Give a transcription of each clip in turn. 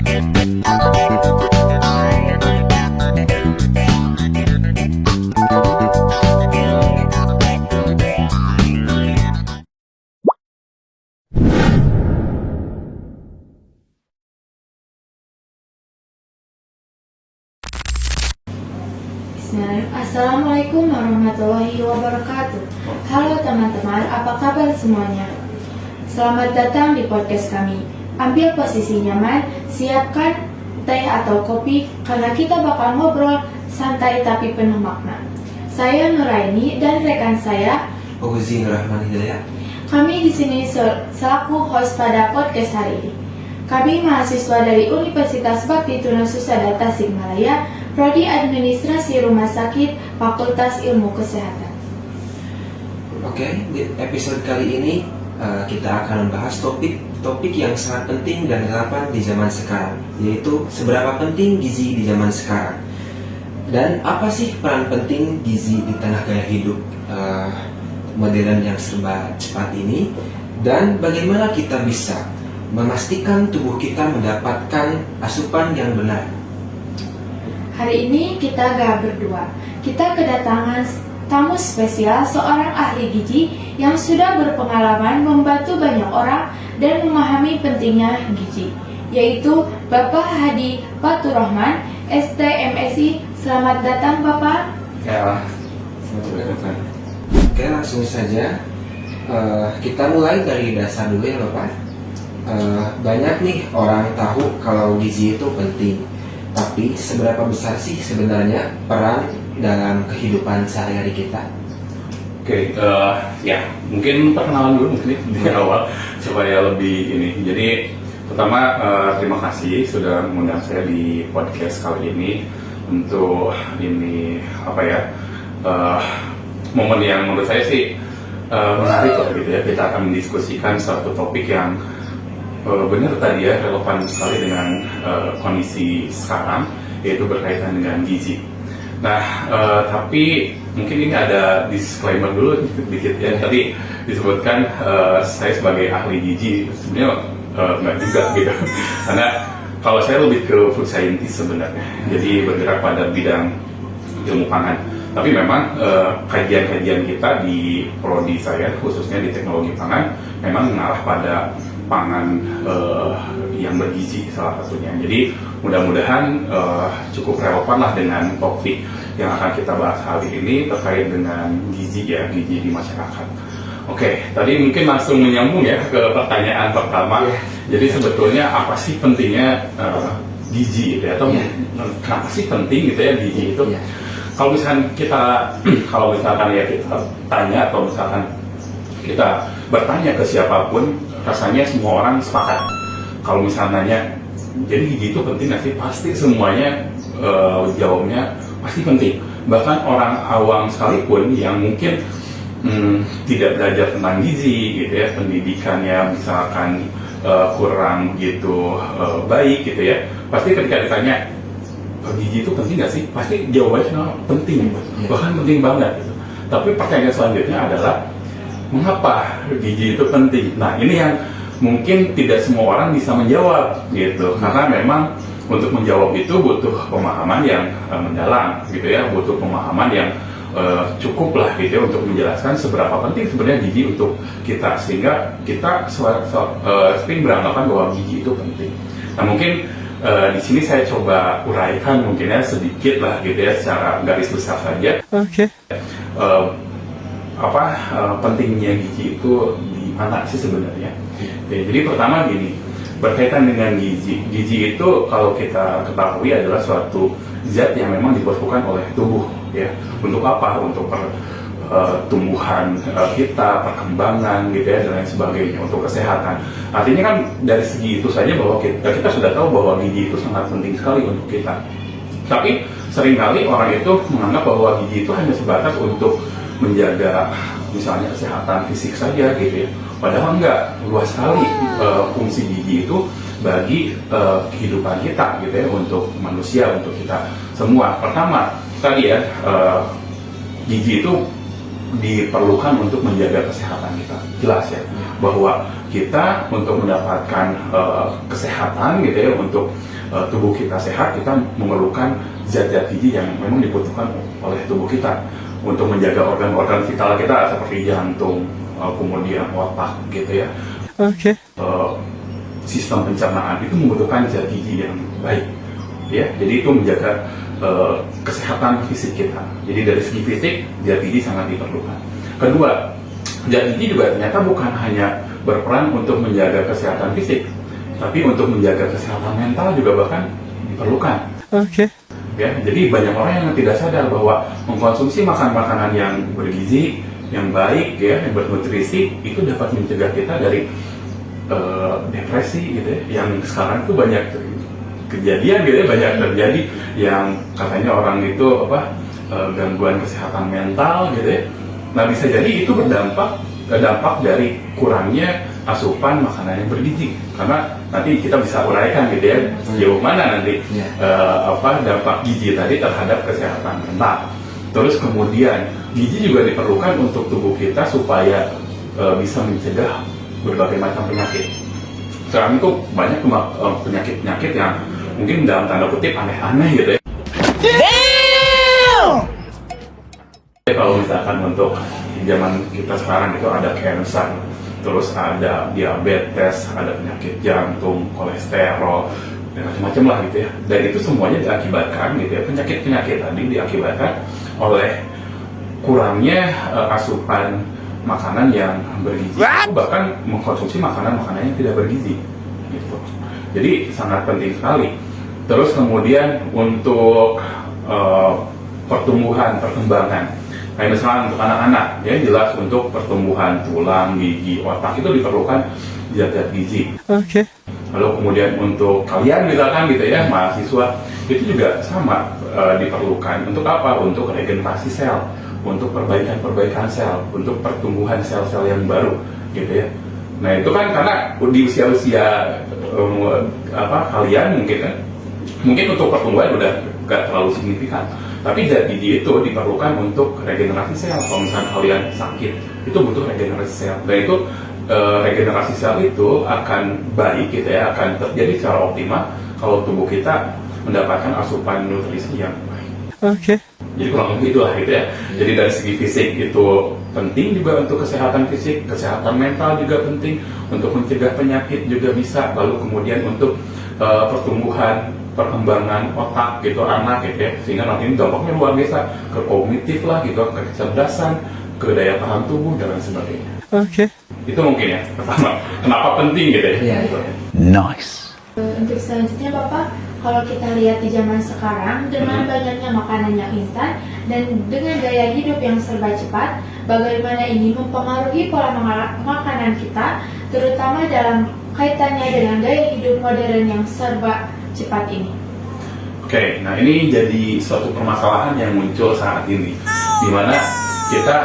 Assalamualaikum warahmatullahi wabarakatuh. Halo teman-teman, apa kabar semuanya? Selamat datang di podcast kami. Ambil posisi nyaman, siapkan teh atau kopi karena kita bakal ngobrol santai tapi penuh makna. Saya Nuraini dan rekan saya Fauzi Nurrahman Hidayat. Kami di sini selaku host pada podcast hari ini. Kami mahasiswa dari Universitas Bakti Tuna Susada Tasikmalaya, Prodi Administrasi Rumah Sakit, Fakultas Ilmu Kesehatan. Oke, di episode kali ini kita akan membahas topik yang sangat penting dan relevan di zaman sekarang, yaitu seberapa penting gizi di zaman sekarang. Dan apa sih peran penting gizi di tengah gaya hidup modern yang serba cepat ini, dan bagaimana kita bisa memastikan tubuh kita mendapatkan asupan yang benar. Hari ini kita gak berdua. Kita kedatangan tamu spesial, seorang ahli gizi yang sudah berpengalaman membantu banyak orang dan memahami pentingnya gizi, yaitu Bapak Hadi Faturrahman, ST-MSI. Selamat datang Bapak. Ya, selamat datang. Oke, langsung saja kita mulai dari dasar dulu ya Bapak. Banyak nih orang tahu kalau gizi itu penting, tapi seberapa besar sih sebenarnya peran dalam kehidupan sehari-hari kita? Oke, ya mungkin perkenalan dulu mungkin di awal supaya lebih ini. Jadi pertama terima kasih sudah mengundang saya di podcast kali ini untuk ini momen yang menurut saya sih menarik lah gitu ya. Kita akan mendiskusikan suatu topik yang benar tadi ya, relevan sekali dengan kondisi sekarang, yaitu berkaitan dengan gizi. Nah, tapi mungkin ini ada disclaimer dulu sedikit ya. Tadi disebutkan saya sebagai ahli gizi, sebenarnya nggak juga gitu. Karena kalau saya lebih ke food scientist sebenarnya, jadi bergerak pada bidang ilmu pangan. Tapi memang kajian-kajian kita di prodi saya, khususnya di teknologi pangan, memang mengarah pada pangan yang bergizi salah satunya. Jadi mudah-mudahan cukup relevan lah dengan topik yang akan kita bahas hari ini terkait dengan gizi di masyarakat. Oke, tadi mungkin langsung menyambung ya ke pertanyaan pertama. Jadi sebetulnya apa sih pentingnya gizi gitu ya? Atau kenapa sih penting gitu ya gizi itu? Kalau misalkan kita tanya atau misalkan kita bertanya ke siapapun, rasanya semua orang sepakat. Kalau misalnya nanya, jadi gizi itu penting nggak sih? Pasti semuanya jawabnya pasti penting. Bahkan orang awam sekalipun yang mungkin tidak belajar tentang gizi gitu ya, pendidikannya misalkan kurang gitu baik gitu ya, pasti ketika ditanya gizi itu penting nggak sih? Pasti jawabannya penting, bahkan penting banget gitu. Tapi pertanyaan selanjutnya adalah mengapa gizi itu penting? Nah, ini yang mungkin tidak semua orang bisa menjawab gitu, karena memang untuk menjawab itu butuh pemahaman yang mendalam gitu ya, butuh pemahaman yang cukup lah gitu ya, untuk menjelaskan seberapa penting sebenarnya gizi untuk kita, sehingga kita sering beranggapan bahwa gizi itu penting. Nah, mungkin di sini saya coba uraikan mungkin ya sedikit lah gitu ya, secara garis besar saja. Oke. Pentingnya gizi itu di mana sih sebenarnya? Jadi pertama gini, berkaitan dengan gizi. Gizi itu kalau kita ketahui adalah suatu zat yang memang dibutuhkan oleh tubuh ya. Untuk apa? Untuk pertumbuhan kita, perkembangan gitu ya, dan lain sebagainya, untuk kesehatan. Artinya kan dari segi itu saja bahwa kita sudah tahu bahwa gizi itu sangat penting sekali untuk kita. Tapi seringkali orang itu menganggap bahwa gizi itu hanya sebatas untuk menjaga misalnya kesehatan fisik saja gitu ya. Padahal enggak, luas sekali fungsi gizi itu bagi kehidupan kita gitu ya, untuk manusia, untuk kita semua. Pertama tadi ya, gizi itu diperlukan untuk menjaga kesehatan kita, jelas ya. bahwa kita untuk mendapatkan kesehatan gitu ya, untuk tubuh kita sehat, kita memerlukan zat-zat gizi yang memang dibutuhkan oleh tubuh kita untuk menjaga organ-organ vital kita seperti jantung, kemudian otak gitu ya. Oke. Sistem pencernaan itu membutuhkan zat gizi yang baik ya, jadi itu menjaga kesehatan fisik kita. Jadi dari segi fisik zat gizi sangat diperlukan. Kedua, zat gizi juga ternyata bukan hanya berperan untuk menjaga kesehatan fisik, tapi untuk menjaga kesehatan mental juga bahkan diperlukan. Oke. Ya, jadi banyak orang yang tidak sadar bahwa mengkonsumsi makanan yang bergizi, yang baik ya, yang bernutrisi itu dapat mencegah kita dari depresi gitu ya, yang sekarang tuh banyak kejadian gitu ya, banyak terjadi yang katanya orang itu gangguan kesehatan mental gitu ya. Nah, bisa jadi itu dampak dari kurangnya asupan makanan yang bergizi, karena nanti kita bisa uraikan gitu ya sejauh mana nanti dampak gizi tadi terhadap kesehatan mental. Terus kemudian gizi juga diperlukan untuk tubuh kita supaya bisa mencegah berbagai macam penyakit. Sekarang itu banyak penyakit-penyakit yang mungkin dalam tanda kutip aneh-aneh gitu ya. Kalau misalkan untuk zaman kita sekarang itu ada cancer, terus ada diabetes, ada penyakit jantung, kolesterol, dan macam-macam lah gitu ya. Dan itu semuanya diakibatkan gitu ya, penyakit-penyakit tadi diakibatkan oleh kurangnya asupan makanan yang bergizi, bahkan mengkonsumsi makanan-makanan yang tidak bergizi gitu. Jadi sangat penting sekali. Terus kemudian untuk perkembangan, kayak misalnya untuk anak-anak ya, jelas untuk pertumbuhan tulang, gigi, otak itu diperlukan zat-zat gizi. Oke. Lalu kemudian untuk kalian misalkan gitu ya, mahasiswa, itu juga sama diperlukan. Untuk apa? Untuk regenerasi sel, untuk perbaikan sel, untuk pertumbuhan sel-sel yang baru gitu ya. Nah, itu kan karena di usia-usia kalian mungkin untuk pertumbuhan udah gak terlalu signifikan, tapi zat gizi itu diperlukan untuk regenerasi sel. Kalau misalnya kalian sakit, itu butuh regenerasi sel, dan itu regenerasi sel itu akan baik gitu ya, akan terjadi secara optimal kalau tubuh kita mendapatkan asupan nutrisi yang baik. Oke. Jadi kurang lebih itulah gitu ya. Jadi dari segi fisik itu penting juga untuk kesehatan fisik, kesehatan mental juga penting, untuk mencegah penyakit juga bisa. Lalu kemudian untuk perkembangan otak gitu anak gitu ya, sehingga nanti ini dampaknya luar biasa ke kognitif lah gitu, ke kecerdasan, ke daya tahan tubuh dan lain sebagainya. Oke. Itu mungkin ya pertama kenapa penting gitu ya. Nice. Untuk selanjutnya Bapak, kalau kita lihat di zaman sekarang dengan banyaknya makanan yang instan dan dengan gaya hidup yang serba cepat, bagaimana ini mempengaruhi pola makanan kita, terutama dalam kaitannya dengan gaya hidup modern yang serba cepat ini. Oke, nah ini jadi suatu permasalahan yang muncul saat ini, di mana kita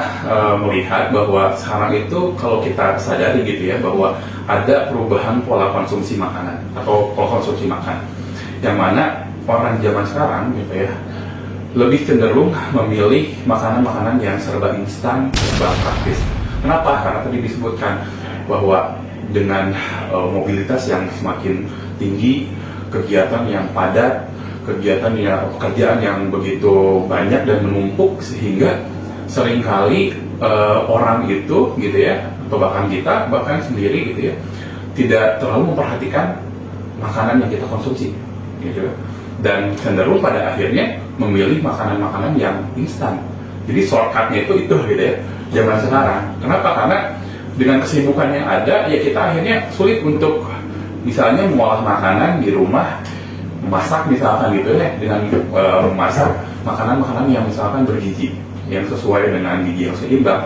melihat bahwa sekarang itu kalau kita sadari gitu ya, bahwa ada perubahan pola konsumsi makanan atau pola konsumsi makan, yang mana orang zaman sekarang gitu ya lebih cenderung memilih makanan-makanan yang serba instan, serba praktis. Kenapa? Karena tadi disebutkan bahwa dengan mobilitas yang semakin tinggi, kegiatan yang padat, pekerjaan yang begitu banyak dan menumpuk, sehingga seringkali orang itu gitu ya, atau bahkan kita sendiri gitu ya, tidak terlalu memperhatikan makanan yang kita konsumsi gitu, dan cenderung pada akhirnya memilih makanan-makanan yang instan. Jadi shortcutnya itu gitu ya zaman sekarang. Kenapa? Karena dengan kesibukan yang ada ya, kita akhirnya sulit untuk misalnya mengolah makanan di rumah, memasak misalkan gitu ya, dengan memasak makanan-makanan yang misalkan bergizi, yang sesuai dengan gizi yang seimbang,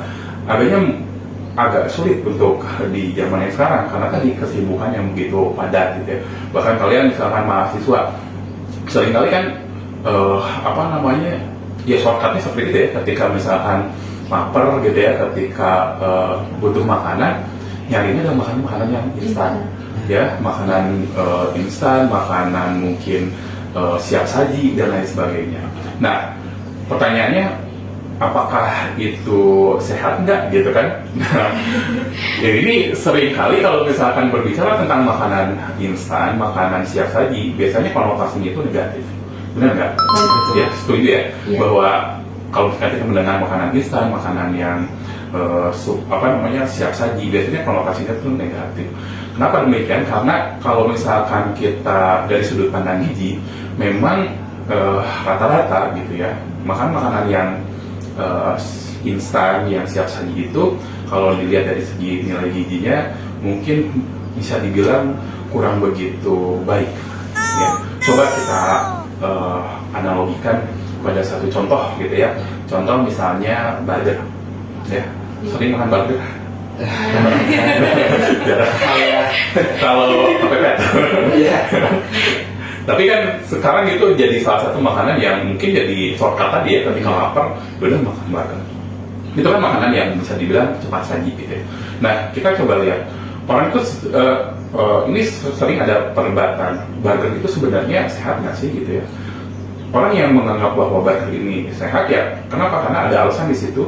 agak sulit untuk di zaman yang sekarang karena tadi kesibukan yang begitu padat gitu ya. Bahkan kalian misalkan mahasiswa seringkali kan ya shortcutnya seperti itu ya, ketika misalkan lapar gitu ya, ketika butuh makanan, nyarinya adalah makanan yang instan ya, makanan instan, makanan mungkin siap saji dan lain sebagainya. Nah, pertanyaannya, apakah itu sehat nggak gitu kan? Nah, ya ini sering kali kalau misalkan berbicara tentang makanan instan, makanan siap saji, biasanya konotasinya itu negatif, benar nggak? Ya, setuju ya, Iya. bahwa kalau misalkan kita mendengar makanan instan, makanan yang siap saji, biasanya konotasinya itu negatif. Kenapa demikian? Karena kalau misalkan kita dari sudut pandang gizi, memang rata-rata gitu ya, makanan yang instan yang siap saji itu kalau dilihat dari segi nilai gizinya mungkin bisa dibilang kurang begitu baik ya. Coba kita analogikan pada satu contoh gitu ya. Contoh misalnya burger ya. Sering makan burger? Kalau kepepet. Tapi kan sekarang itu jadi salah satu makanan yang mungkin jadi shortcut tadi ya, ketika lapar udah makan burger. Itu kan makanan yang bisa dibilang cepat saji gitu ya. Nah, kita coba lihat orang itu ini sering ada perdebatan, burger itu sebenarnya sehat nggak sih gitu ya. Orang yang menganggap bahwa burger ini sehat ya, kenapa? Karena ada alasan di situ.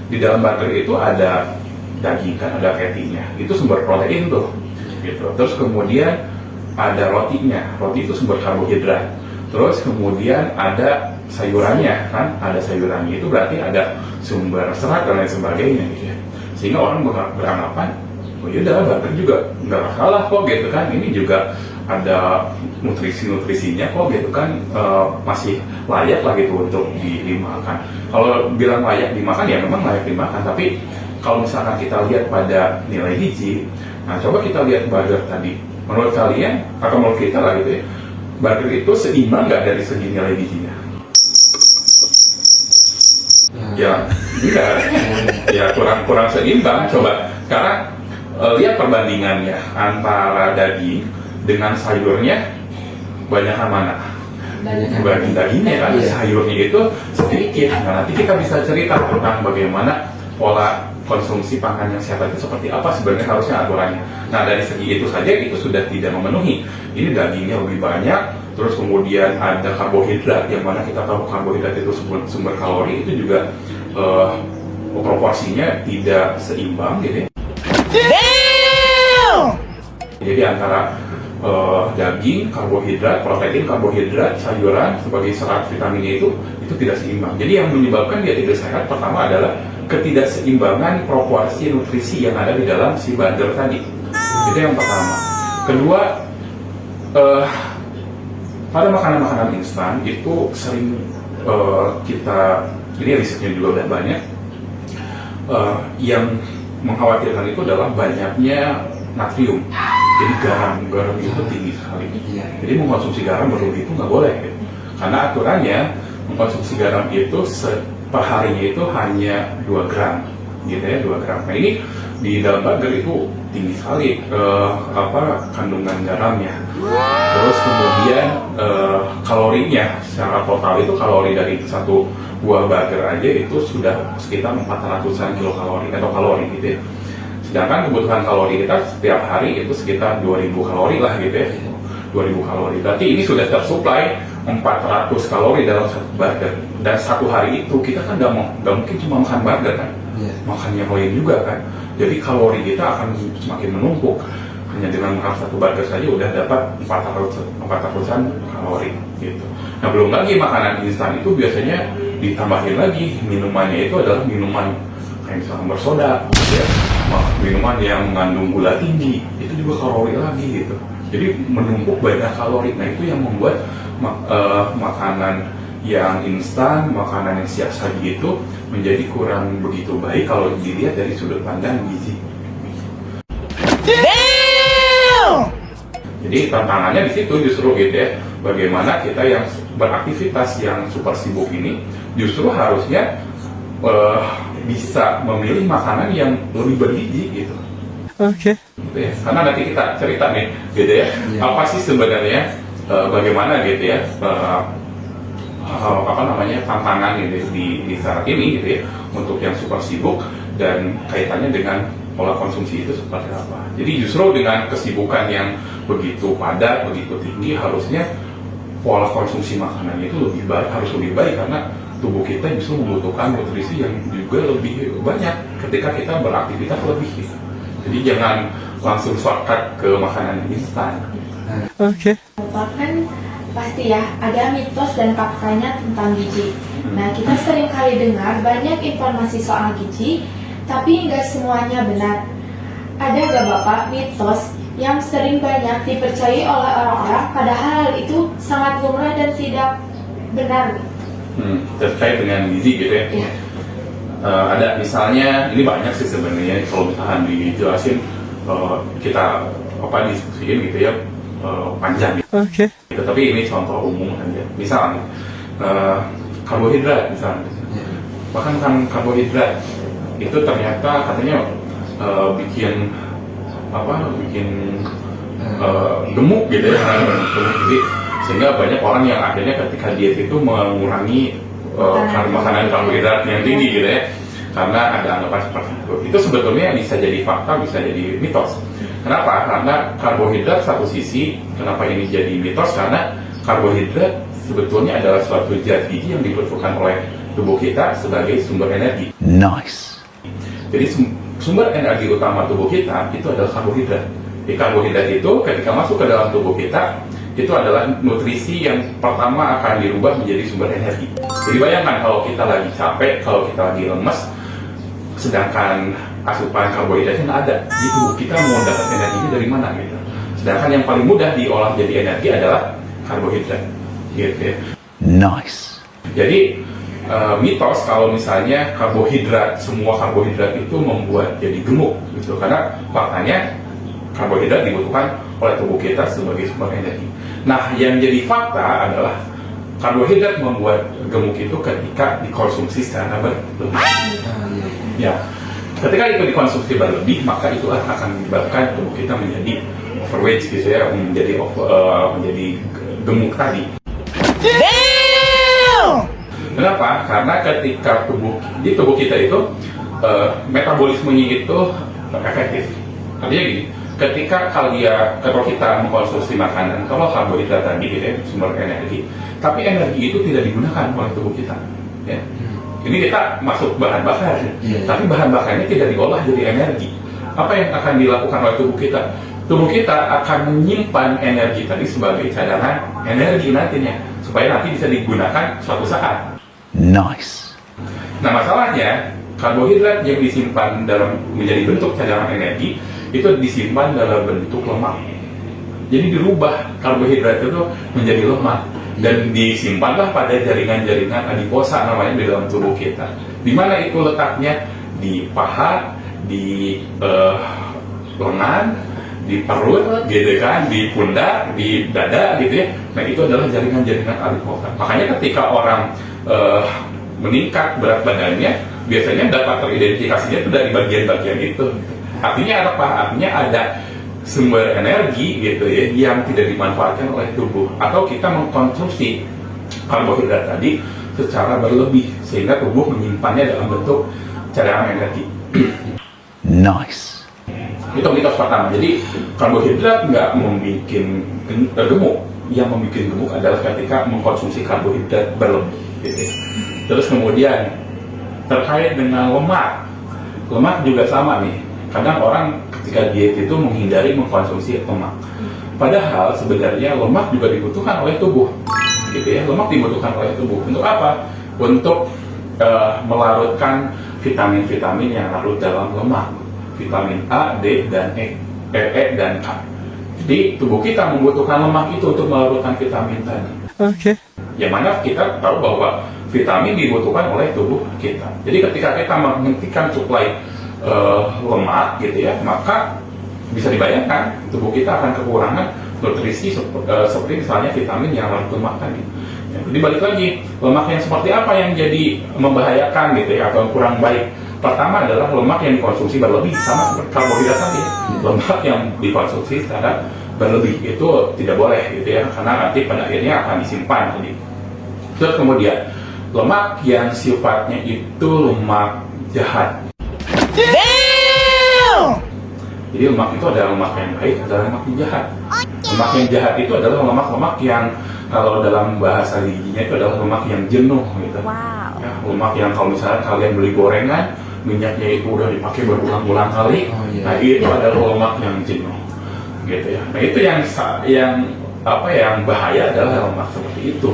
Di dalam burger itu ada daging kan, ada patty-nya, itu sumber protein tuh gitu. Terus kemudian ada rotinya, roti itu sumber karbohidrat. Terus kemudian ada sayurannya kan, ada sayurannya itu berarti ada sumber serat dan lain sebagainya gitu ya. Sehingga orang beranggapan, oh yaudah burger juga nggak masalah kok gitu kan, ini juga ada nutrisi-nutrisinya kok gitu kan, masih layak lah gitu untuk dimakan. Kalau bilang layak dimakan ya memang layak dimakan, tapi kalau misalkan kita lihat pada nilai gizi, nah coba kita lihat burger tadi. Menurut kalian, atau menurut kita lah gitu ya, burger itu seimbang nggak dari segi nilai gizinya? Ya, enggak. Ya kurang seimbang. Coba sekarang lihat perbandingannya antara daging dengan sayurnya, banyakan mana? Banyak dagingnya kan, sayurnya itu sedikit. Nah, nanti kita bisa cerita tentang bagaimana pola konsumsi pangan yang sehat itu seperti apa sebenarnya harusnya aturannya. Nah, dari segi itu saja itu sudah tidak memenuhi. Ini dagingnya lebih banyak, terus kemudian ada karbohidrat, yang mana kita tahu karbohidrat itu sumber kalori itu juga proporsinya tidak seimbang gitu ya. Jadi antara daging, karbohidrat, protein, karbohidrat, sayuran sebagai serat vitaminnya itu tidak seimbang. Jadi yang menyebabkan dia tidak sehat pertama adalah ketidakseimbangan proporsi nutrisi yang ada di dalam si burger tadi. Itu yang pertama. Kedua, pada makanan-makanan instan itu sering kita, ini risetnya juga udah banyak, yang mengkhawatirkan itu adalah banyaknya natrium. Jadi garam itu tinggi sekali. Jadi mengkonsumsi garam berlebih itu nggak boleh gitu. Karena aturannya mengkonsumsi garam itu perharinya itu hanya 2 gram gitu ya, 2 gram. Nah ini di dalam burger itu tinggi sekali kandungan garamnya. Terus kemudian kalorinya secara total itu kalori dari satu buah burger aja itu sudah sekitar 400-an kilokalori atau kalori gitu ya. Sedangkan kebutuhan kalori kita setiap hari itu sekitar 2000 kalori lah gitu ya. 2000 kalori. Berarti ini sudah tersuplai 400 kalori dalam satu burger. Dan satu hari itu kita kan nggak mungkin cuma makan burger kan, makan yang lain juga kan. Jadi kalori kita akan semakin menumpuk. Hanya dengan makan satu burger saja udah dapat 400-an kalori gitu. Nah belum lagi makanan instan itu biasanya ditambahin lagi minumannya itu adalah minuman kayak misalnya bersoda gitu ya. Minuman yang mengandung gula tinggi itu juga kalori lagi gitu. Jadi menumpuk banyak kalori. Nah itu yang membuat makanan yang instan, makanan yang siap saji itu menjadi kurang begitu baik kalau dilihat dari sudut pandang gizi. Jadi tantangannya di situ justru gitu ya. Bagaimana kita yang beraktivitas yang super sibuk ini justru harusnya bisa memilih makanan yang lebih bergizi gitu. Okay. Gitu ya. Karena nanti kita cerita nih, gitu ya. Apa sih sebenarnya bagaimana gitu ya tantangan gitu di saat ini gitu ya untuk yang super sibuk dan kaitannya dengan pola konsumsi itu seperti apa. Jadi justru dengan kesibukan yang begitu padat, begitu tinggi, harusnya pola konsumsi makanannya itu harus lebih baik karena tubuh kita justru membutuhkan nutrisi yang juga lebih banyak ketika kita beraktivitas lebih gitu. Jadi jangan langsung shortcut ke makanan yang instan. Okay. Bapak kan pasti ya ada mitos dan faktanya tentang gizi. Nah, kita sering kali dengar banyak informasi soal gizi, tapi nggak semuanya benar. Ada gak Bapak mitos yang sering banyak dipercayai oleh orang-orang padahal itu sangat lumrah dan tidak benar? Terkait dengan gizi gitu ya. Iya. Ada misalnya, ini banyak sih sebenarnya kalau misalkan dijelasin kita diskusiin gitu ya, panjang gitu. Okay. Tapi ini contoh umum aja. Misalnya karbohidrat misalnya. Bahkan kan karbohidrat itu ternyata katanya bikin gemuk gitu ya, jadi sehingga banyak orang yang akhirnya ketika diet itu mengurangi makanan karbohidrat yang tinggi gitu ya, karena ada anggapan seperti itu. Itu sebetulnya bisa jadi fakta, bisa jadi mitos. Kenapa? Karena karbohidrat satu sisi, kenapa ini jadi mitos? Karena karbohidrat sebetulnya adalah suatu zat gizi yang dibutuhkan oleh tubuh kita sebagai sumber energi. Nice. Jadi sumber energi utama tubuh kita itu adalah karbohidrat. Karbohidrat itu ketika masuk ke dalam tubuh kita, itu adalah nutrisi yang pertama akan dirubah menjadi sumber energi. Jadi bayangkan kalau kita lagi capek, kalau kita lagi lemes, sedangkan asupan karbohidratnya nggak ada, di tubuh kita mau dapat energinya dari mana gitu. Sedangkan yang paling mudah diolah jadi energi adalah karbohidrat, gitu ya. Nice. Jadi mitos kalau misalnya semua karbohidrat itu membuat jadi gemuk gitu, karena faktanya karbohidrat dibutuhkan oleh tubuh kita sebagai sumber energi. Nah, yang jadi fakta adalah karbohidrat membuat gemuk itu ketika dikonsumsi secara berlebih. Ya, ketika itu dikonsumsi berlebih, maka itu akan menyebabkan tubuh kita menjadi overweight gitu ya, menjadi gemuk tadi. Kenapa? Karena ketika tubuh kita itu metabolismenya itu efektif. Artinya gini, ketika kalau kita mengkonsumsi makanan, kalau karbohidrat tadi gitu ya, sumber energi, tapi energi itu tidak digunakan oleh tubuh kita. Ya. Ini kita masuk bahan bakar, tapi bahan bakarnya tidak diolah jadi energi. Apa yang akan dilakukan oleh tubuh kita? Tubuh kita akan menyimpan energi tadi sebagai cadangan energi nantinya, supaya nanti bisa digunakan suatu saat. Nice. Nah, masalahnya karbohidrat yang disimpan menjadi bentuk cadangan energi itu disimpan dalam bentuk lemak. Jadi dirubah karbohidrat itu menjadi lemak dan disimpanlah pada jaringan-jaringan adiposa namanya di dalam tubuh kita. Di mana itu letaknya? Di paha, di lengan, di perut, gitu kan, di pundak, di dada, gitu ya. Nah, itu adalah jaringan-jaringan adiposa. Makanya ketika orang meningkat berat badannya, biasanya dapat teridentifikasinya itu dari bagian-bagian itu. Artinya apa? Artinya ada sumber energi gitu ya yang tidak dimanfaatkan oleh tubuh, atau kita mengkonsumsi karbohidrat tadi secara berlebih sehingga tubuh menyimpannya dalam bentuk cadangan energi. Nice. Itu mitos pertama. Jadi karbohidrat nggak membuat gemuk. Yang membuat gemuk adalah ketika mengkonsumsi karbohidrat berlebih. Gitu. Terus kemudian terkait dengan lemak juga sama nih. Kadang orang ketika diet itu menghindari mengkonsumsi lemak. Padahal sebenarnya lemak juga dibutuhkan oleh tubuh. Gitu ya, lemak dibutuhkan oleh tubuh. Untuk apa? Untuk melarutkan vitamin-vitamin yang larut dalam lemak. Vitamin A, D, dan E dan K. Jadi tubuh kita membutuhkan lemak itu untuk melarutkan vitamin tadi. Okay. Yang mana kita tahu bahwa vitamin dibutuhkan oleh tubuh kita. Jadi ketika kita menghentikan suplai lemak gitu ya, maka bisa dibayangkan tubuh kita akan kekurangan nutrisi seperti misalnya vitamin yang larut lemak tadi. Ya, jadi balik lagi, lemak yang seperti apa yang jadi membahayakan gitu ya, atau kurang baik? Pertama adalah lemak yang dikonsumsi berlebih, sama seperti karbohidrat tadi. Lemak yang dikonsumsi secara berlebih itu tidak boleh gitu ya, karena nanti pada akhirnya akan disimpan tadi. Terus kemudian lemak yang sifatnya itu lemak jahat. Jadi lemak itu ada lemak yang baik, ada lemak yang jahat. Lemak yang jahat itu adalah lemak-lemak yang kalau dalam bahasa gizinya itu adalah lemak yang jenuh gitu. Ya, lemak yang kalau misalnya kalian beli gorengan, minyaknya itu udah dipakai berulang-ulang kali, Oh, iya. nah itu adalah lemak yang jenuh, gitu ya. Nah itu yang bahaya adalah lemak seperti itu.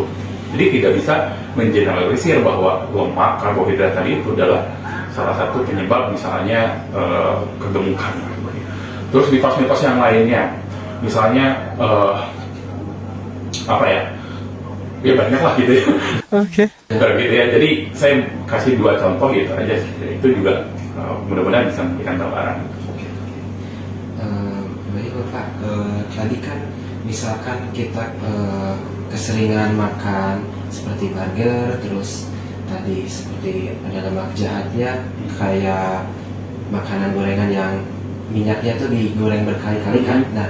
Jadi tidak bisa mengeneralisir bahwa lemak karbohidrat tadi itu adalah salah satu penyebab misalnya kegemukan. Terus mitos-mitos yang lainnya, misalnya ya banyak lah gitu ya. Oke. Gitu ya. Jadi saya kasih 2 contoh gitu aja. Itu juga mudah-mudahan bisa memberikan gambaran. Baik Bapak, tadi kan misalkan kita keseringan makan seperti burger, terus tadi seperti ada lemak jahatnya kayak makanan gorengan yang minyaknya tuh digoreng berkali-kali kan. Nah,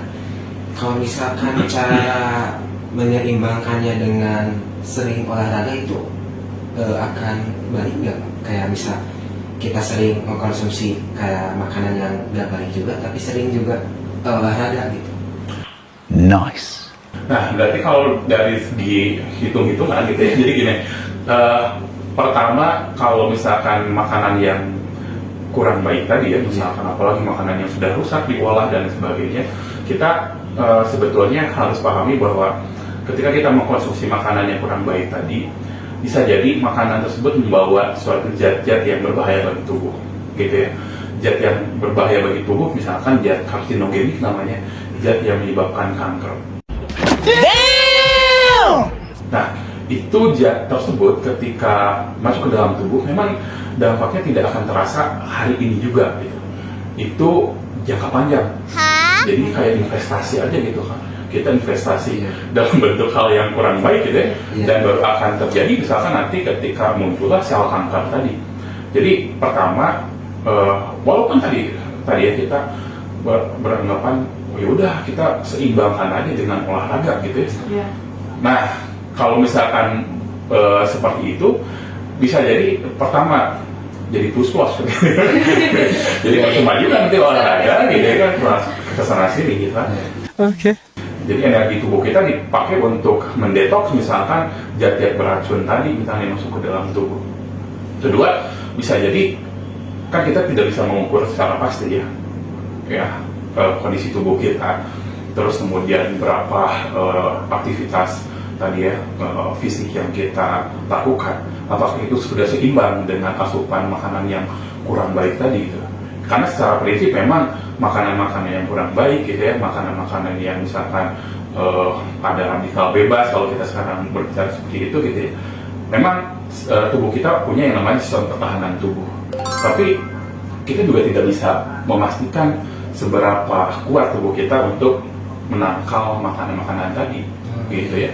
kalau misalkan cara menyeimbangkannya dengan sering olahraga itu akan balik nggak? Kayak misal kita sering mengkonsumsi kayak makanan yang nggak baik juga, tapi sering juga olahraga gitu. Nice. Nah, berarti kalau dari segi hitung-hitungan gitu ya, jadi gini, pertama kalau misalkan makanan yang kurang baik tadi ya, misalkan apalagi makanan yang sudah rusak diolah dan sebagainya, kita sebetulnya harus pahami bahwa ketika kita mengkonsumsi makanan yang kurang baik tadi, bisa jadi makanan tersebut membawa suatu zat-zat yang berbahaya bagi tubuh, gitu ya. Zat yang berbahaya bagi tubuh, misalkan zat karsinogenik namanya, zat yang menyebabkan kanker. Nah, itu zat tersebut ketika masuk ke dalam tubuh, memang dampaknya tidak akan terasa hari ini juga, gitu. Itu jangka panjang. Jadi kayak investasi aja gitu kan. Kita investasi dalam bentuk hal yang kurang baik gitu ya, dan baru akan terjadi misalkan nanti ketika muncullah sel kanker tadi. Jadi pertama, walaupun tadi ya kita beranggapan oh yaudah kita seimbangkan aja dengan olahraga gitu ya. Nah, kalau misalkan seperti itu, bisa jadi pertama jadi puskos jadi percuma juga nanti olahraga gitu ya kan, kesana sini gitu kan. Oke. Jadi energi tubuh kita dipakai untuk mendetoks misalkan zat-zat beracun tadi misalnya masuk ke dalam tubuh. Kedua, bisa jadi kan kita tidak bisa mengukur secara pasti ya kondisi tubuh kita, terus kemudian berapa aktivitas tadi ya fisik yang kita lakukan, apakah itu sudah seimbang dengan asupan makanan yang kurang baik tadi gitu. Karena secara prinsip memang makanan-makanan yang kurang baik gitu ya, makanan-makanan yang misalkan ada radikal bebas kalau kita sekarang berbicara seperti itu gitu ya, memang tubuh kita punya yang namanya sistem pertahanan tubuh, tapi kita juga tidak bisa memastikan seberapa kuat tubuh kita untuk menangkal makanan-makanan tadi gitu ya.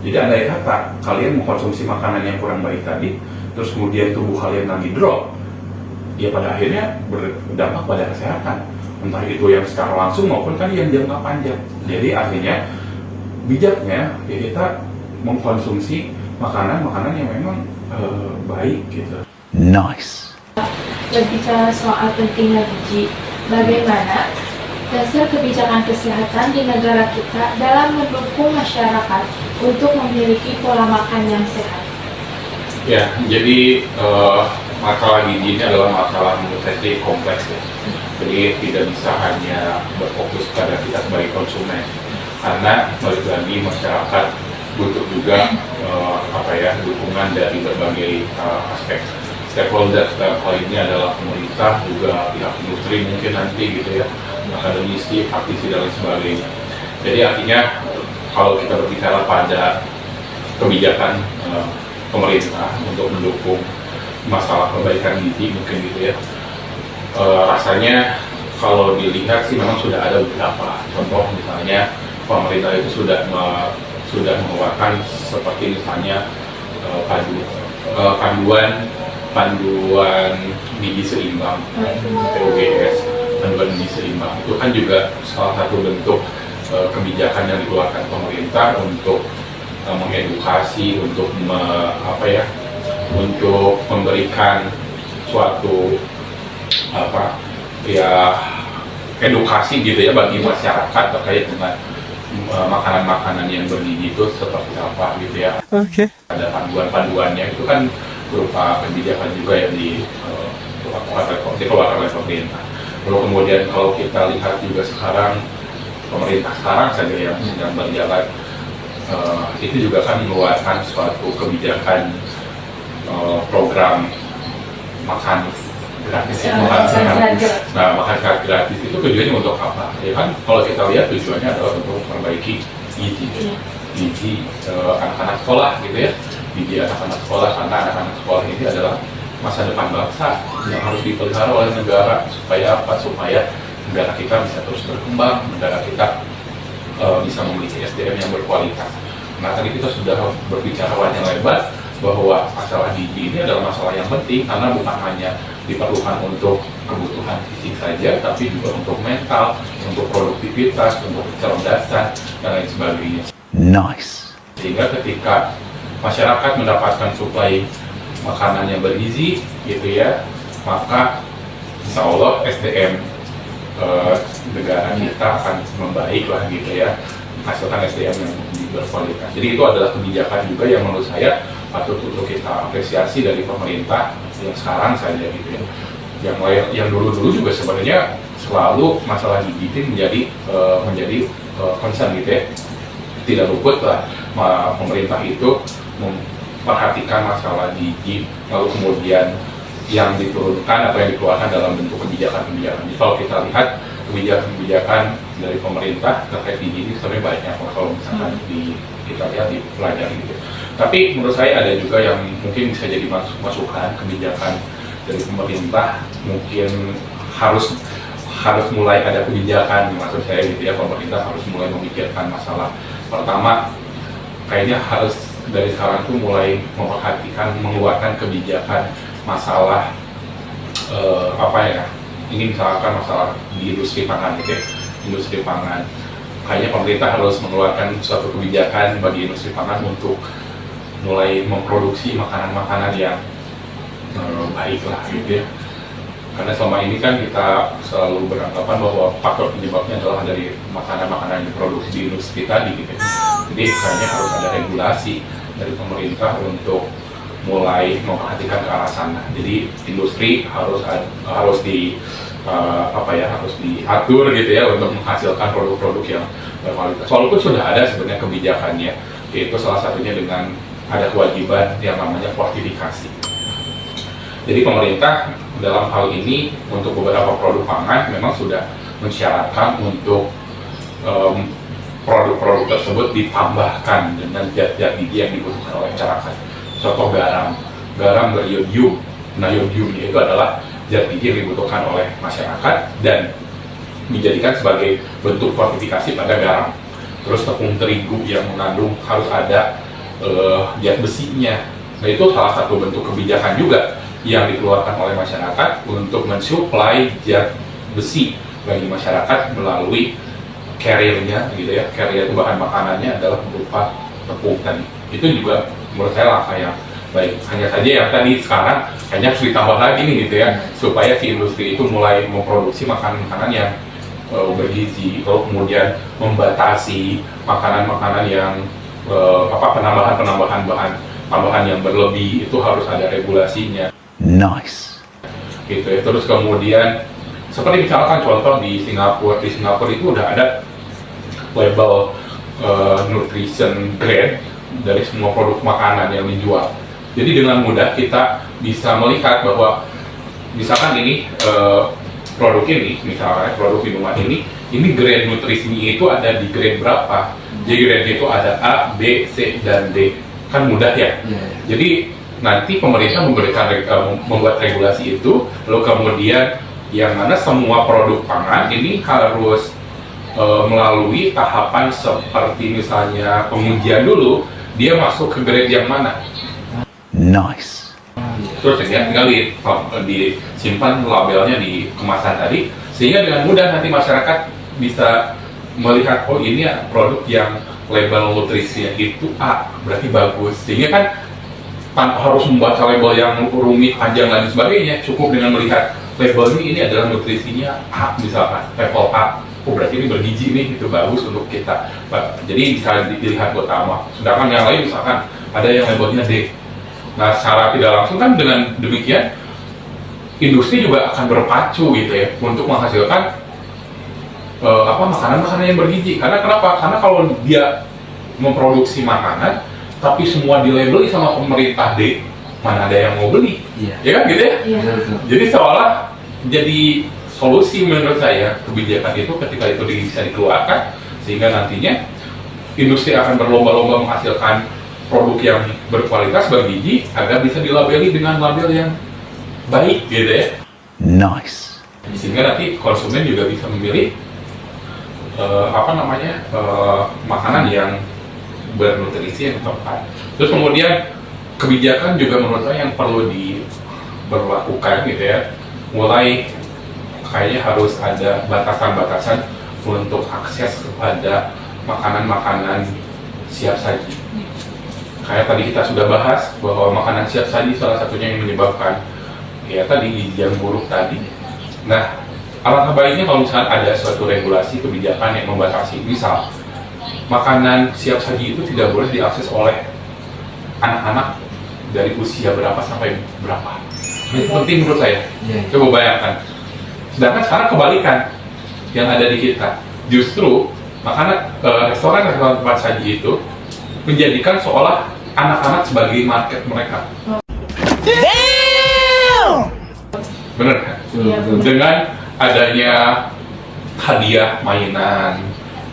Jadi andai kata kalian mengkonsumsi makanan yang kurang baik tadi, terus kemudian tubuh kalian lagi drop, ya pada akhirnya berdampak pada kesehatan, entah itu yang secara langsung maupun kan yang jangka panjang. Jadi artinya bijaknya ya kita mengkonsumsi makanan-makanan yang memang baik gitu. Nice. Berbicara soal pentingnya gizi, bagaimana dasar kebijakan kesehatan di negara kita dalam mendukung masyarakat untuk memiliki pola makan yang sehat? Ya, jadi masalah gizi ini adalah masalah menurut saya sih kompleks ya. Jadi tidak bisa hanya berfokus pada kita sebagai konsumen, karena balik lagi masyarakat butuh juga dukungan dari berbagai aspek stakeholder. Hal ini adalah pemerintah, juga pihak industri mungkin nanti gitu ya, akademisi, praktisi dan lain sebagainya. Jadi artinya kalau kita berbicara pada kebijakan pemerintah untuk mendukung masalah perbaikan gizi mungkin gitu ya, rasanya kalau dilihat sih memang sudah ada beberapa contoh. Misalnya pemerintah itu sudah mengeluarkan seperti misalnya panduan gizi seimbang (POGS), panduan gizi seimbang itu kan juga salah satu bentuk kebijakan yang dikeluarkan pemerintah untuk mengedukasi, untuk untuk memberikan suatu edukasi gitu ya bagi masyarakat terkait dengan makanan-makanan yang bergizi itu seperti apa gitu ya. Oke. Ada panduan-panduannya itu kan berupa kebijakan juga yang dikeluarkan oleh pemerintah. Lalu kemudian kalau kita lihat juga sekarang pemerintah sekarang saja yang sedang berjalan itu juga kan mengeluarkan suatu kebijakan program makan gratis ya, makan gratis itu tujuannya untuk apa? Ya kan kalau kita lihat tujuannya adalah untuk memperbaiki gizi anak-anak sekolah gitu ya, gizi anak-anak sekolah, karena anak-anak sekolah ini adalah masa depan bangsa yang harus dipelihara oleh negara. Supaya apa? Supaya negara kita bisa terus berkembang, negara kita bisa memiliki SDM yang berkualitas. Nah, tadi kita sudah berbicara panjang lebar bahwa masalah gizi ini adalah masalah yang penting karena bukan hanya diperlukan untuk kebutuhan fisik saja, tapi juga untuk mental, untuk produktivitas, untuk kecerdasan, dan lain sebagainya. Nice. Sehingga ketika masyarakat mendapatkan suplai makanan yang bergizi, gitu ya, maka insya Allah SDM negara kita akan membaik lah, gitu ya, menghasilkan SDM yang berkualitas. Jadi itu adalah kebijakan juga yang menurut saya patut untuk kita apresiasi dari pemerintah yang sekarang saja, gitu ya. Yang dulu-dulu juga sebenarnya selalu masalah gizi menjadi concern, gitu ya. Tidak luput lah pemerintah itu memperhatikan masalah gizi, lalu kemudian yang diturunkan atau yang dikeluarkan dalam bentuk kebijakan-kebijakan. Jadi kalau kita lihat kebijakan-kebijakan dari pemerintah terkait gizi ini sebenarnya banyak kalau misalkan kita lihat dipelajari gitu. Tapi menurut saya ada juga yang mungkin bisa jadi masukan kebijakan dari pemerintah, mungkin harus mulai ada kebijakan, maksud saya gitu ya, pemerintah harus mulai memikirkan masalah. Pertama, kayaknya harus dari sekarang tuh mulai memperhatikan mengeluarkan kebijakan masalah ini misalkan masalah di industri pangan gitu ya, industri pangan. Kayaknya pemerintah harus mengeluarkan suatu kebijakan bagi industri pangan untuk mulai memproduksi makanan-makanan yang baik lah gitu ya. Karena selama ini kan kita selalu beranggapan bahwa faktor penyebabnya adalah dari makanan-makanan yang diproduksi di industri tadi gitu. Jadi kayaknya harus ada regulasi dari pemerintah untuk mulai memperhatikan ke arah sana. Jadi industri harus diatur gitu ya untuk menghasilkan produk-produk yang berkualitas. Walaupun sudah ada sebenarnya kebijakannya, yaitu salah satunya dengan ada kewajiban yang namanya fortifikasi. Jadi pemerintah dalam hal ini untuk beberapa produk pangan memang sudah mensyaratkan untuk produk-produk tersebut ditambahkan dengan zat-zat gizi yang dibutuhkan oleh masyarakat. Contoh garam beriodium. Nah, iodium itu adalah zat gizi yang dibutuhkan oleh masyarakat dan dijadikan sebagai bentuk fortifikasi pada garam. Terus tepung terigu yang mengandung harus ada zat besinya. Nah, itu salah satu bentuk kebijakan juga yang dikeluarkan oleh masyarakat untuk mensuplai zat besi bagi masyarakat melalui carrier-nya gitu ya. Carrier itu bahan makanannya adalah berupa tepung tadi. Itu juga menurut saya langkah yang baik. Hanya saja yang tadi sekarang hanya harus ditambah lagi nih gitu ya, supaya si industri itu mulai memproduksi makanan-makanan yang bergizi, lalu kemudian membatasi makanan-makanan yang penambahan bahan tambahan yang berlebih, itu harus ada regulasinya. Nice. Gitu ya. Terus kemudian seperti misalkan contoh di Singapura itu udah ada label nutrition grade dari semua produk makanan yang dijual. Jadi dengan mudah kita bisa melihat bahwa misalkan ini produk ini, misalnya produk minuman ini grade nutrisinya itu ada di grade berapa. Jadi grade itu ada A, B, C, dan D. Kan mudah ya. Jadi nanti pemerintah membuat regulasi itu, lalu kemudian yang mana semua produk pangan ini harus melalui tahapan seperti misalnya pengujian dulu, dia masuk ke grade yang mana. Nice. Terus ya tinggal disimpan labelnya di kemasan tadi, sehingga dengan mudah nanti masyarakat bisa melihat, oh ini produk yang label nutrisinya itu A, berarti bagus. Sehingga kan tanpa harus membaca label yang rumit, panjang dan sebagainya, cukup dengan melihat label ini adalah nutrisinya A, misalkan level A. Oh berarti ini bergizi nih, itu bagus untuk kita. Jadi bisa dilihat utama. Sedangkan yang lain misalkan ada yang labelnya D. Nah, secara tidak langsung kan dengan demikian industri juga akan berpacu gitu ya untuk menghasilkan makanan-makanan yang bergizi. Karena kenapa? Karena kalau dia memproduksi makanan tapi semua dilabeli sama pemerintah deh, mana ada yang mau beli? Iya. Ya kan gitu ya? Iya. Betul. Jadi seolah jadi solusi menurut saya kebijakan itu ketika itu bisa dikeluarkan sehingga nantinya industri akan berlomba-lomba menghasilkan produk yang berkualitas bergizi agar bisa dilabeli dengan label yang baik gitu ya. Nice. Sehingga nanti konsumen juga bisa memilih makanan yang bernutrisi yang tepat. Terus kemudian kebijakan juga menurut saya yang perlu diberlakukan gitu ya. Mulai kayaknya harus ada batasan-batasan untuk akses kepada makanan-makanan siap saji. Kayak tadi kita sudah bahas bahwa makanan siap saji salah satunya yang menyebabkan ya tadi gizi yang buruk tadi. Nah, alangkah baiknya kalau misalnya ada suatu regulasi kebijakan yang membatasi, misal makanan siap saji itu tidak boleh diakses oleh anak-anak dari usia berapa sampai berapa. Itu penting menurut saya. Iya. Coba bayangkan. Sedangkan sekarang kebalikan yang ada di kita. Justru makanan restoran-restoran tempat saji itu menjadikan seolah anak-anak sebagai market mereka. Bener kan? Iya, bener. Dengan adanya hadiah mainan,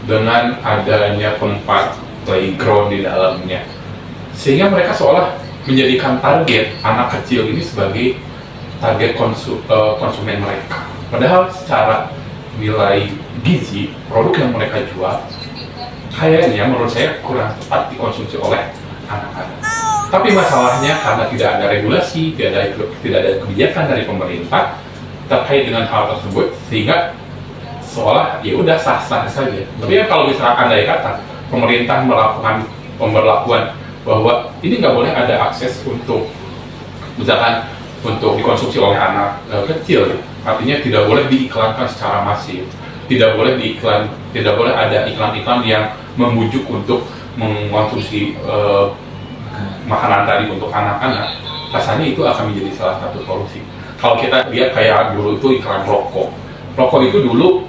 dengan adanya tempat playground di dalamnya, sehingga mereka seolah menjadikan target anak kecil ini sebagai target konsumen mereka. Padahal secara nilai gizi produk yang mereka jual kayaknya menurut saya kurang tepat dikonsumsi oleh anak-anak. Tapi masalahnya karena tidak ada regulasi, tidak ada kebijakan dari pemerintah terkait dengan hal tersebut, sehingga seolah ya udah sah-sah saja. Tapi ya kalau misalkan andai kata pemerintah melakukan pemberlakuan bahwa ini nggak boleh ada akses untuk misalkan untuk dikonsumsi oleh anak kecil, artinya tidak boleh diiklankan secara masif, tidak boleh ada iklan-iklan yang membujuk untuk mengkonsumsi makanan tadi untuk anak-anak, rasanya itu akan menjadi salah satu solusi. Kalau kita lihat kayak dulu itu iklan rokok itu dulu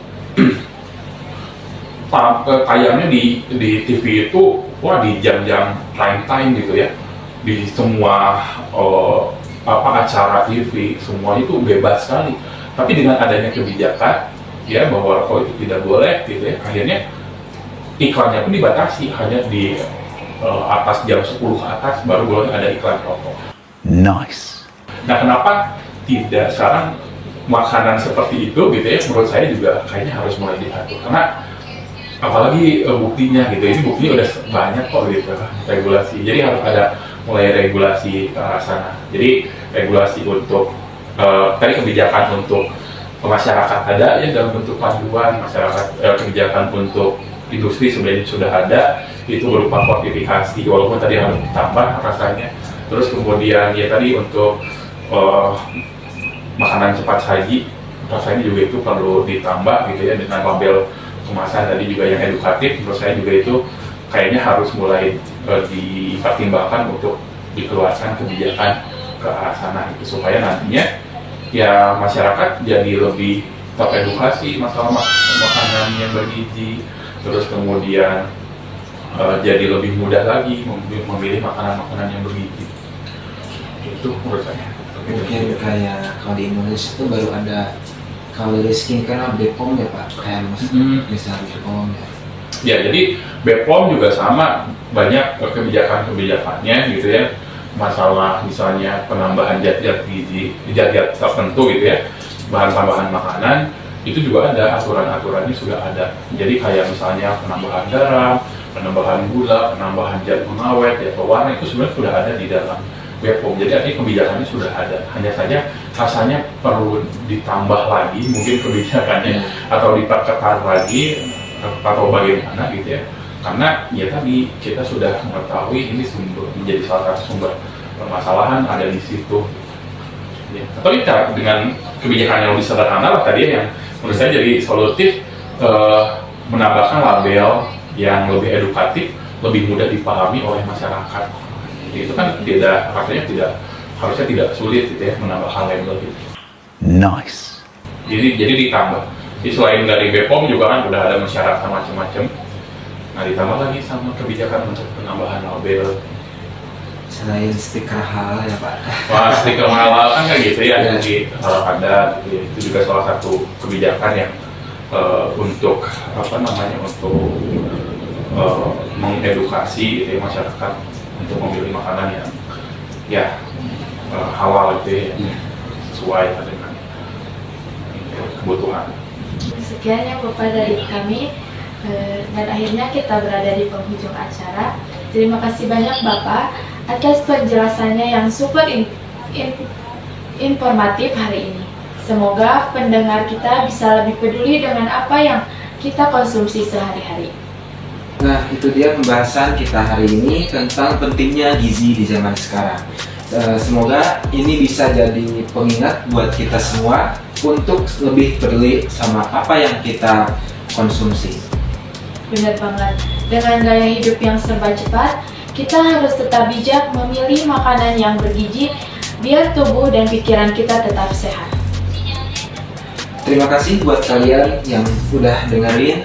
tayangnya di TV itu di jam-jam prime time gitu ya, di semua acara TV semua itu bebas sekali. Tapi dengan adanya kebijakan ya bahwa rokok itu tidak boleh gitu ya, akhirnya iklannya pun dibatasi, hanya di atas jam 10 ke atas baru boleh ada iklan rokok. Nice. Nah, kenapa tidak sekarang makanan seperti itu gitu ya, menurut saya juga kayaknya harus mulai diatur. Karena apalagi buktinya gitu, ini buktinya udah banyak kok gitu regulasi. Jadi harus ada mulai regulasi ke arah sana. Jadi regulasi untuk tadi kebijakan untuk masyarakat ada ya dalam bentuk panduan, masyarakat kebijakan untuk industri sebenarnya sudah ada, itu berupa kuantifikasi walaupun tadi harus ditambah rasanya. Terus kemudian ya tadi untuk makanan cepat saji rasanya juga itu perlu ditambah gitu ya dengan label kemasan tadi juga yang edukatif. Menurut saya juga itu kayaknya harus mulai dipertimbangkan untuk dikeluarkan kebijakan ke arah sana itu, supaya nantinya ya masyarakat jadi lebih teredukasi masalah makanan yang bergizi. Terus kemudian jadi lebih mudah lagi memilih makanan-makanan yang bergizi. Itu menurut saya. Mungkin kayak kalau di Indonesia itu baru ada kalau dari skincare BPOM ya Pak, kayak misalnya BPOM ya. Ya, jadi BPOM juga sama, banyak kebijakan-kebijakannya gitu ya. Masalah misalnya penambahan zat-zat gizi, zat-zat tertentu gitu ya, bahan tambahan makanan, itu juga ada aturan-aturannya sudah ada. Jadi kayak misalnya penambahan garam, penambahan gula, penambahan zat pengawet, ya pewarna, itu sebenarnya sudah ada di dalam BPOM. Jadi artinya kebijakannya sudah ada, hanya saja rasanya perlu ditambah lagi mungkin kebijakannya atau diperketat lagi atau bagaimana gitu ya. Karena ya tadi kita sudah mengetahui ini menjadi salah satu sumber permasalahan ada di situ. Ya. Atau kita dengan kebijakan yang lebih sederhana lah tadi yang menurut saya jadi solutif, menambahkan label yang lebih edukatif, lebih mudah dipahami oleh masyarakat. Itu kan harusnya tidak sulit gitu ya menambahkan label gitu. Nice. Jadi ditambah. Jadi selain dari BPOM juga kan udah ada masyarakat macam-macam. Nah ditambah lagi sama kebijakan untuk penambahan label. Selain stiker halal ya Pak. Wah, stiker halal kan kayak gitu ya, jadi ada gitu ya. Itu juga salah satu kebijakan yang untuk mengedukasi gitu ya, masyarakat untuk memilih makanan yang halal gitu ya, sesuai dengan kebutuhan. Sekian ya Bapak dari kami, dan akhirnya kita berada di penghujung acara. Terima kasih banyak Bapak atas penjelasannya yang super informatif hari ini. Semoga pendengar kita bisa lebih peduli dengan apa yang kita konsumsi sehari-hari. Nah, itu dia pembahasan kita hari ini tentang pentingnya gizi di zaman sekarang. Semoga ini bisa jadi pengingat buat kita semua untuk lebih peduli sama apa yang kita konsumsi. Benar banget. Dengan gaya hidup yang serba cepat, kita harus tetap bijak memilih makanan yang bergizi biar tubuh dan pikiran kita tetap sehat. Terima kasih buat kalian yang udah dengerin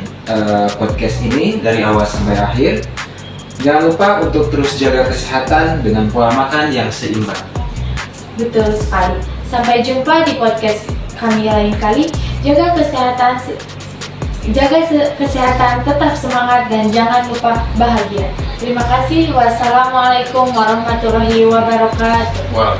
podcast ini dari awal sampai akhir. Jangan lupa untuk terus jaga kesehatan dengan pola makan yang seimbang. Betul sekali. Sampai jumpa di podcast kami lain kali. Jaga kesehatan, tetap semangat dan jangan lupa bahagia. Terima kasih. Wassalamualaikum warahmatullahi wabarakatuh. Wah,